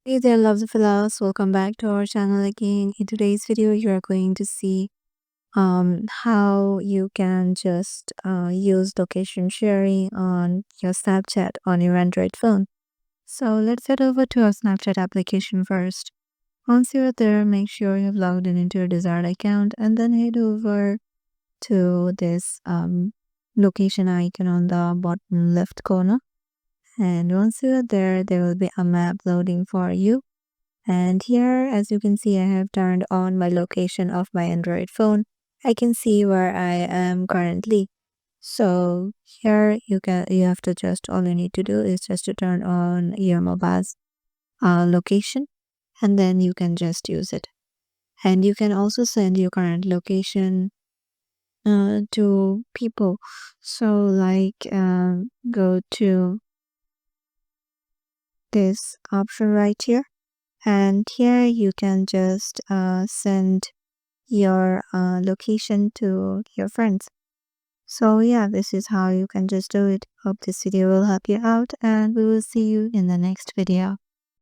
Hey there, loves of fellows. Welcome back to our channel again. In today's video, you are going to see how you can just use location sharing on your Snapchat on your Android phone. So let's head over to our Snapchat application first. Once you're there, make sure you've logged in into your desired account and then head over to this location icon on the bottom left corner. And once you're there, there will be a map loading for you. And here, as you can see, I have turned on my location of my Android phone. I can see where I am currently. So here you have to just all you need to do is just to turn on your mobile's location, and then you can just use it. And you can also send your current location to people. So go to this option right here, and here you can just send your location to your friends. So yeah, this is how you can just do it. Hope this video will help you out and we will see you in the next video.